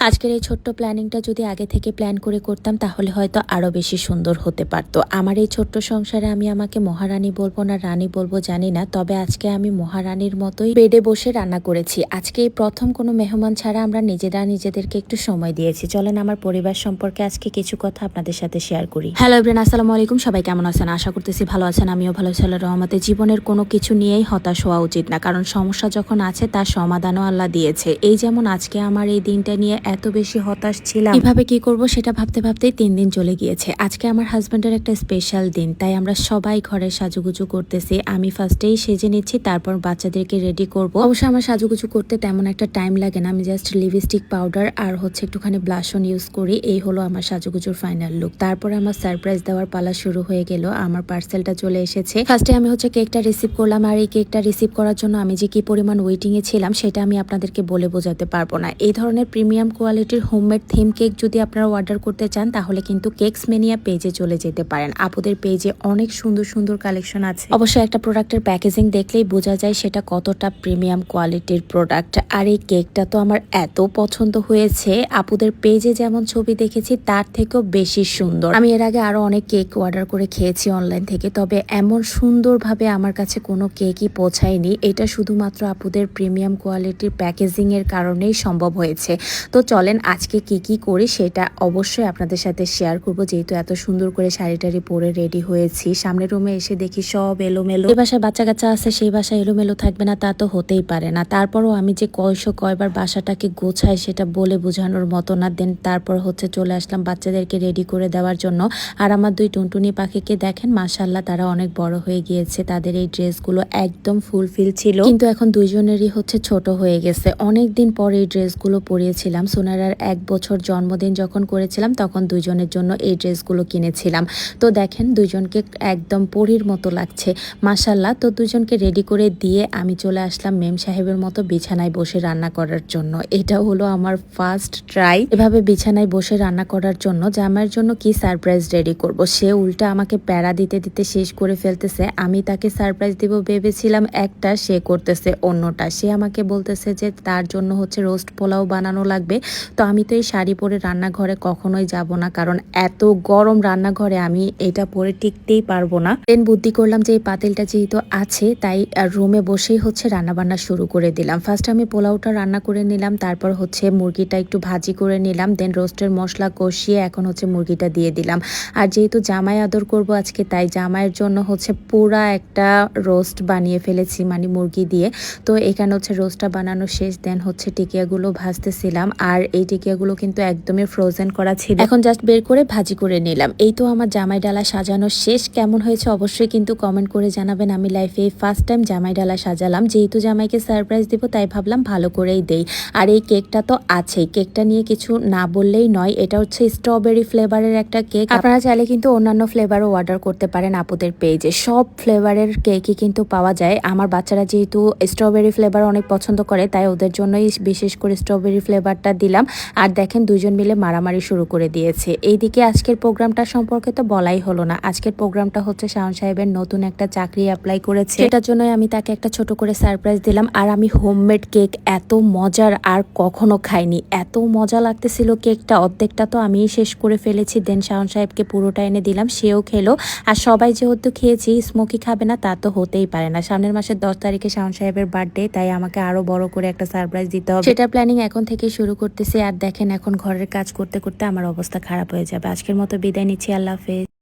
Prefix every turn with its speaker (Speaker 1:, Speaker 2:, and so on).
Speaker 1: আজকের এই ছোট্ট প্ল্যানিংটা যদি আগে থেকে প্ল্যান করে করতাম তাহলে হয়তো আরো বেশি সুন্দর হতে পারতো। আমার এই ছোট্ট সংসারে আমি আমাকে মহারানী বলবো না রানী বলবো জানি না, তবে আজকে আমি মহারানীর মতোই বেডে বসে রান্না করেছি। আজকে এই প্রথম কোনো মেহমান ছাড়া আমরা নিজেরা নিজেদেরকে একটু সময় দিয়েছি। চলেন আমার পরিবার সম্পর্কে আজকে কিছু কথা আপনাদের সাথে শেয়ার করি। হ্যালো এভরিওয়ান, আসসালামু আলাইকুম। সবাই কেমন আছেন? আশা করতেছি ভালো আছেন। আমিও ভালো আছি আল্লাহর রহমতে। জীবনের কোনো কিছু নিয়েই হতাশ হওয়া উচিত না, কারণ সমস্যা যখন আছে তার সমাধানও আল্লাহ দিয়েছে। এই যেমন আজকে আমার এই দিনটা নিয়ে এত বেশি হতাশ ছিলাম, কিভাবে কি করব সেটা ভাবতে ভাবতেই 3 দিন চলে গিয়েছে। আজকে আমার হাজবেন্ডের একটা স্পেশাল দিন, তাই আমরা সবাই ঘরে সাজুগুজু করতেছি। আমি ফার্স্টেই সেজে নিচ্ছি, তারপর বাচ্চাদেরকে রেডি করব। অবশ্য আমার সাজুগুজু করতে তেমন একটা টাইম লাগে না, আমি জাস্ট লিপস্টিক পাউডার আর একটুখানি ব্লাশ অন ইউজ করি। এই হলো আমার সাজুগুজুর ফাইনাল লুক। তারপরে আমার সারপ্রাইজ দেওয়ার পালা শুরু হয়ে গেল। আমার পার্সেলটা চলে এসেছে। ফার্স্টে আমি কেকটা রিসিভ করলাম, আর এই কেকটা রিসিভ করার জন্য আমি যে কি পরিমাণ ওয়েটিং এ ছিলাম সেটা আমি আপনাদেরকে বলে বোঝাতে পারবো না। এই ধরনের প্রিমিয়াম কোয়ালিটির হোমমেড থিম কেক যদি আপনারা অর্ডার করতে চান তাহলে কিন্তু কেকস মেনিয়া পেজে চলে যেতে পারেন। আপুদের পেজে অনেক সুন্দর সুন্দর কালেকশন আছে। অবশ্যই একটা প্রোডাক্টের প্যাকেজিং দেখলেই বোঝা যায় সেটা কতটা প্রিমিয়াম কোয়ালিটির প্রোডাক্ট। আর এই কেকটা তো আমার এত পছন্দ হয়েছে, আপুদের পেজে যেমন ছবি দেখেছি তার থেকেও বেশি সুন্দর। আমি এর আগে আরো অনেক কেক অর্ডার করে খেয়েছি অনলাইন থেকে, তবে এমন সুন্দরভাবে আমার কাছে কোনো কেকই পৌঁছায়নি। এটা শুধুমাত্র আপুদের প্রিমিয়াম কোয়ালিটির প্যাকেজিং এর কারণেই সম্ভব হয়েছে। তো চলেন আজকে কি করি সেটা অবশ্যই আপনাদের সাথে শেয়ার করব। যেহেতু এত সুন্দর করে শাড়িটারি পরে রেডি হয়েছি, সামনের রুমে এসে দেখি সব এলোমেলো। এই বাসায় বাচ্চা কাচ্চা আছে, সেই বাসায় এলোমেলো থাকবে না তা তো হতেই পারে না। তারপরও আমি যে কয়বার বাসাটাকে গোছাই সেটা বলে বোঝানোর মতো না। দেন তারপর চলে আসলাম বাচ্চাদেরকে রেডি করে দেওয়ার জন্য। আর আমার 2 টুনটুনি পাখিকে দেখেন, মাশাআল্লাহ তারা অনেক বড় হয়ে গিয়েছে। তাদের এই ড্রেসগুলো একদম ফুলফিল ছিল, কিন্তু এখন দুইজনেরই ছোট হয়ে গেছে। অনেক দিন পর এই ড্রেসগুলো পরিয়েছিলাম। সোনারার 1 বছর জন্মদিন যখন করেছিলাম তখন দুইজনের জন্য এই ড্রেসগুলো কিনেছিলাম। তো দেখেন দুইজনকে একদম পরীর মতো লাগছে মাশাআল্লাহ। তো দুজনকে রেডি করে দিয়ে আমি চলে আসলাম মেম সাহেবের মতো বিছানায় বসে রান্না করার জন্য। এটা হলো আমার ফার্স্ট ট্রাই এভাবে বিছানায় বসে রান্না করার জন্য। জামাইয়ের জন্য কি সারপ্রাইজ রেডি করব, সে উল্টা আমাকে প্যারা দিতে দিতে শেষ করে ফেলতেছে। আমি তাকে সারপ্রাইজ দিব ভেবেছিলাম একটা, সে করতেছে অন্যটা। সে আমাকে বলতেছে যে তার জন্য রোস্ট পোলাও বানানো লাগবে। তো আমি তো এই শাড়ি পরে রান্নাঘরে কখনোই যাব না, কারণ এত গরম রান্নাঘরে আমি এটা পরে টিকতেই পারবো না। দেন বুদ্ধি করলাম যে এই পাতিলটা যেহেতু আছে তাই রুমে বসেই রান্না বান্না শুরু করে দিলাম। ফার্স্ট আমি পোলাওটা রান্না করে নিলাম, তারপর মুরগিটা একটু ভাজি করে নিলাম। দেন রোস্টের মশলা কষিয়ে এখন মুরগিটা দিয়ে দিলাম। আর যেহেতু জামাই আদর করব আজকে, তাই জামাইয়ের জন্য পুরা একটা রোস্ট বানিয়ে ফেলেছি, মানে মুরগি দিয়ে। তো এখানে রোস্টটা বানানো শেষ। দেন টিকিয়াগুলো ভাজতেছিলাম, আর এই টিকিয়াগুলো কিন্তু একদমই ফ্রোজেন করা ছিল, এখন জাস্ট বের করে ভাজি করে নিলাম। এই তো আমার জামাই ডালা সাজানো শেষ। কেমন হয়েছে অবশ্যই কিন্তু কমেন্ট করে জানাবেন। আমি লাইফে ফার্স্ট টাইম জামাই ডালা সাজালাম, যেহেতু জামাইকে সারপ্রাইজ দিব তাই ভাবলাম ভালো করেই দেই। আর এই কেকটা তো আছেই, কেকটা নিয়ে কিছু না বললেই নয়। এটা স্ট্রবেরি ফ্লেভারের একটা কেক। আপনারা চাইলে কিন্তু অন্যান্য ফ্লেভারও অর্ডার করতে পারেন আপুদের পেজে। সব ফ্লেভারের কেকই কিন্তু পাওয়া যায়। আমার বাচ্চারা যেহেতু স্ট্রবেরি ফ্লেভার অনেক পছন্দ করে তাই ওদের জন্যই বিশেষ করে স্ট্রবেরি ফ্লেভারটা দিলাম। আর দেখেন দুইজন মিলে মারামারি শুরু করে দিয়েছে। এইদিকে আজকের প্রোগ্রামটা সম্পর্কে তো বলাই হলো না। আজকের প্রোগ্রামটা শাওন সাহেবের নতুন একটা চাকরি অ্যাপ্লাই করেছে, সেটার জন্যই আমি তাকে একটা ছোট করে সারপ্রাইজ দিলাম। আর আমি হোমমেড কেক এত মজার আর কখনো খাইনি, এত মজা লাগতেছিল কেকটা। অর্ধেকটা তো আমিই শেষ করে ফেলেছি। দেন শাওন সাহেবকে পুরোটা এনে দিলাম, সেও খেলো। আর সবাই যেহেতু খেয়েছি, স্মোকি খাবে না তা তো হতেই পারে না। সামনের মাসের 10 তারিখে শাওন সাহেবের বার্থডে, তাই আমাকে আরো বড় করে একটা সারপ্রাইজ দিতে হবে। সেটা প্ল্যানিং এখন থেকে শুরু করতেছি। আর দেখেন এখন ঘরের কাজ করতে করতে আমার অবস্থা খারাপ হয়ে যাবে। আজকের মতো বিদায় নিচ্ছি, আল্লাহ হাফেজ।